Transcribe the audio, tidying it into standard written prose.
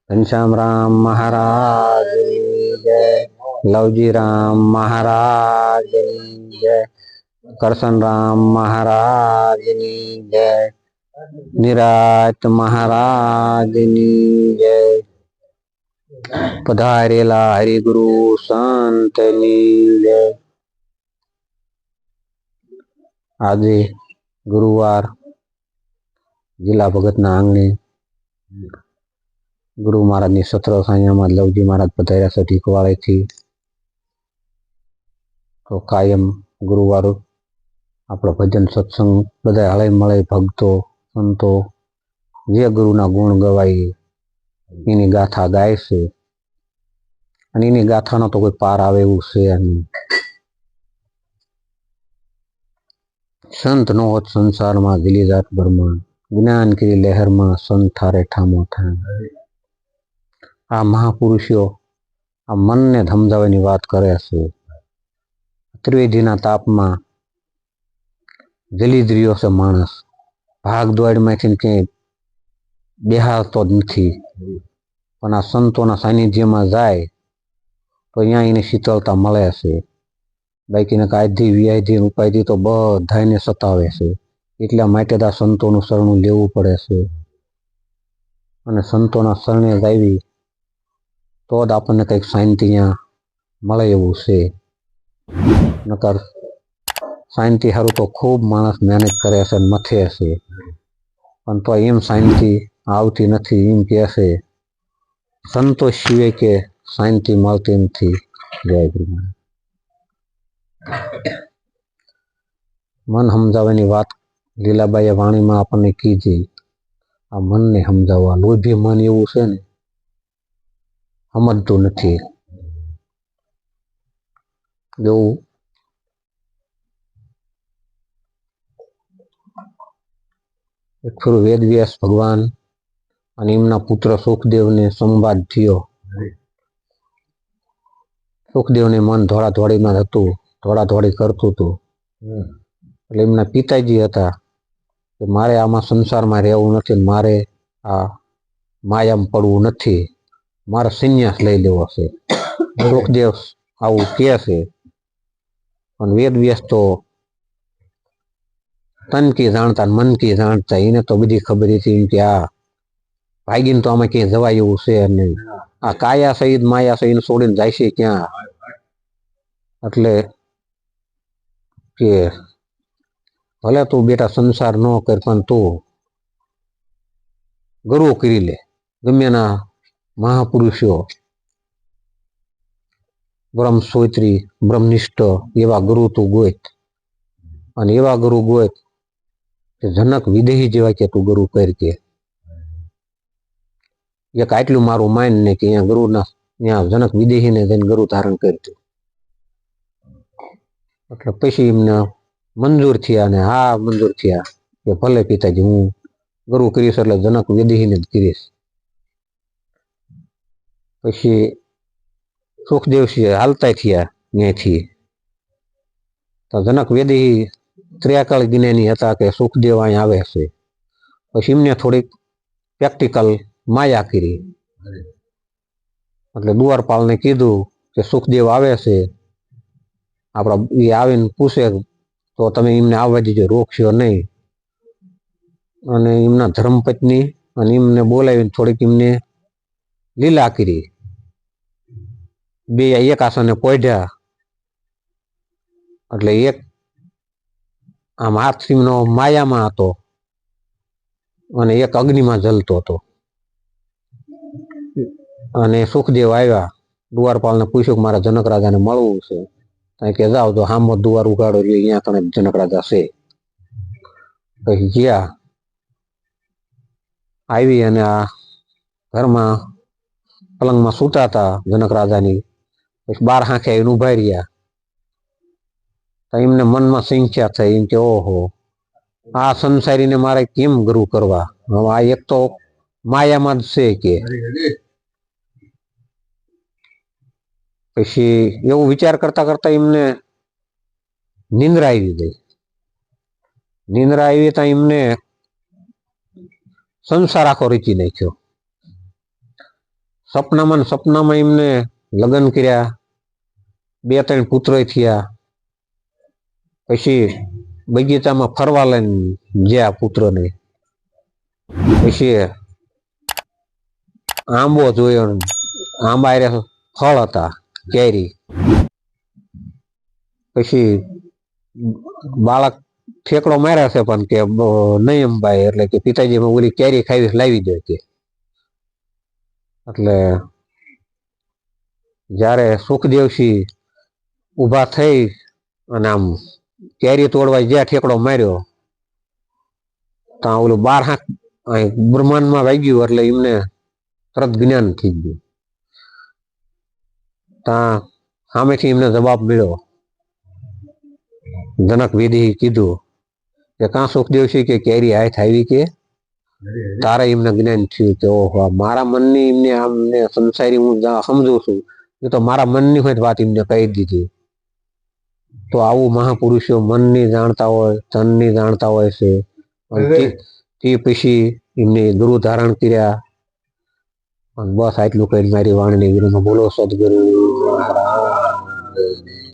घनश्याम राम महाराज की जय। लवजी राम महाराज की जय। करसन राम महाराज की जय। निरात महाराज की जय। पधारेला हरिगुरु संत की जय। आज गुरुवार जिला भगतना आंगणे गुरु महाराज ની સત્ર સાયામાં લવજી મહારાજ પધાર્યા છે ઢીકવાળેથી। તો કાયમ ગુરુવાર આપણો ભજન સત્સંગ બધા હળે મળે ભક્તો સંતો જે ગુરુના ગુણ ગવાય એની ગાથા ગાય છે અને એની ગાથાનો તો કોઈ પાર આવે એવું છે નહીં। સંત નો હોત સંસારમાં દિલી જાત ભરમાં જ્ઞાન કરી લહેરમાં સંત થારે ઠામો ઠામ। આ મહાપુરુષો આ મનને સમજાવવાની વાત કરે છે। ત્રિવેદીના તાપમાં જલી જ રહ્યો છે માણસ, ભાગ દોડમાંથી ક્યાંય બેહાતો જ નથી, પણ આ સંતોના સાનિધ્યમાં જાય તો અહીંયા એની શીતળતા મળે છે। બાકીને કાયદી વ્યાધિ ઉપાયથી તો બધાને સતાવે છે, એટલા માટે તો આ સંતોનું શરણું લેવું પડે છે અને સંતોના શરણે આવી તો જ આપણને કંઈક શાંતિ અહીંયા મળે એવું છે। નકર શાંતિ સારું તો ખૂબ માણસ મહેનત કરે છે મથે છે, પણ તો એમ શાંતિ આવતી નથી। એમ કહે છે સંતોષ સિવાય કે શાંતિ મળતી નથી। જય ગુરુ મહારાજ। મન સમજાવવાની વાત લીલાબાઈએ વાણીમાં આપણને કીધી। આ મનને સમજાવવા, લોભી મન એવું છે ને સમજતું નથી। એવું એક ફરું વેદવ્યાસ ભગવાન અને એમના પુત્ર સુખદેવને સંવાદ થયો। સુખદેવને મન ધોળાધોળીમાં હતું, ધોળાધોળી કરતું હતું। એટલે એમના પિતાજી હતા કે મારે આમાં સંસારમાં રહેવું નથી, મારે આ માયામાં પડવું નથી, મારે સંન્યાસ લઈ લેવો છે। સુખદેવ આવું કહે છે, પણ વેદવ્યાસ તો તન કી જાણતા મન કી જાણતા, એને તો બધી ખબર હતી કે આ ભાગીને તો આમાં ક્યાંય જવાય એવું છે નહીં। આ કાયા સહિત માયા સહિત છોડીને જાય છે ક્યાં? એટલે કે ભલે તું બેટા સંસાર ન કર, પણ તું ગુરુ કરી લે। ગમે ના મહાપુરુષો બ્રહ્મસોત્રી બ્રહ્મનિષ્ઠ એવા ગુરુ તું ગોત, અને એવા ગુરુ ગોત કે જનક વિદેહી જેવા કે તું ગુરુ કર કે એક આટલું મારું માન ને કે અહીંયા ગુરુના ત્યાં જનક વિદેહીને જઈને ગુરુ ધારણ કરતું। એટલે પછી એમને મંજૂર થયા અને હા મંજૂર થયા કે ભલે પિતાજી હું ગુરુ કરીશ, એટલે જનક વિદેહીને જ કરીશ। પછી સુખદેવસિંહ હાલતા થયા ત્યાંથી, તો જનક વેદી ત્રેકાળ જ્ઞાની હતા કે સુખદેવ અહીં આવે છે। પછી એમને થોડીક પ્રેક્ટિકલ માયા કરી, એટલે દ્વારપાલને કીધું કે સુખદેવ આવે છે, આપણા એ આવીને પૂછે તો તમે એમને આવવા દીજો, રોકશો નહીં। અને એમના ધર્મપત્ની અને એમને બોલાવીને થોડીક એમને લીલા કરી, બે એક આસને પોઢ્યા, એટલે એક આમ હાથ નો માયામાં હતો અને એક અગ્નિમાં જલતો હતો। અને સુખદેવ આવ્યા, દ્વારપાલને પૂછ્યું કે મારા જનક રાજાને મળવું છે, કે જાઓ તો હામો દુવાર ઉગાડો રહ્યો અહીંયા તને જનક રાજા છે। પછી ગયા, આવી અને આ ઘરમાં પલંગમાં સૂતા હતા જનક રાજાની, પછી બાર હાંખે આવીને ઉભા રહ્યા। તો એમને મનમાં સંખ્યા થઈ, એમ કે ઓહો આ સંસારીને મારે કેમ ગુરુ કરવા, હવે આ એક તો માયામાં જ છે કે। પછી એવું વિચાર કરતા કરતા એમને નિંદ્રા આવી ગઈ। નિંદ્રા આવી તો એમને સંસાર આખો રીચી નાખ્યો। સપનામાં એમને લગ્ન કર્યા, 2-3 પુત્રો થયા. પછી બગીચામાં ફરવા લઈને ગયા પુત્રોને. પછી આંબો જોયો, આંબા એ ફળ હતા, કેરી. પછી બાળક ઠેકડો માર્યા છે પણ કે નહીં અંબાય, એટલે કે પિતાજી ઓલી કેરી ખાવી લાવી દે કે. એટલે જ્યારે સુખદેવસિંહ ઊભા થઈ અને આમ કેરી તોડવા જ્યાં ઠેકડો માર્યો, ત્યાં ઓલું 12 હાથ બ્રહ્માંડમાં વાગ્યું, એટલે એમને તરત જ્ઞાન થઈ ગયું. ત્યાં સામેથી એમને જવાબ મળ્યો. જનક વિધિ કીધું કે કાં સુખદેવસિંહ કે કેરી હાથ આવી કે તારે એમને જ્ઞાન થયું કે ઓહો, મારા મનની એમને આમને સંસારી હું સમજુ છું, એ તો મારા મનની હોય વાત એમને કહી દીધી. તો આવું મહાપુરુષો મનની જાણતા હોય, તનની જાણતા હોય છે. તે પછી એમને ગુરુ ધારણ કર્યા. બસ આટલું કઈ મારી વાણીની વિરુદ્ધ બોલો સદગુરુ.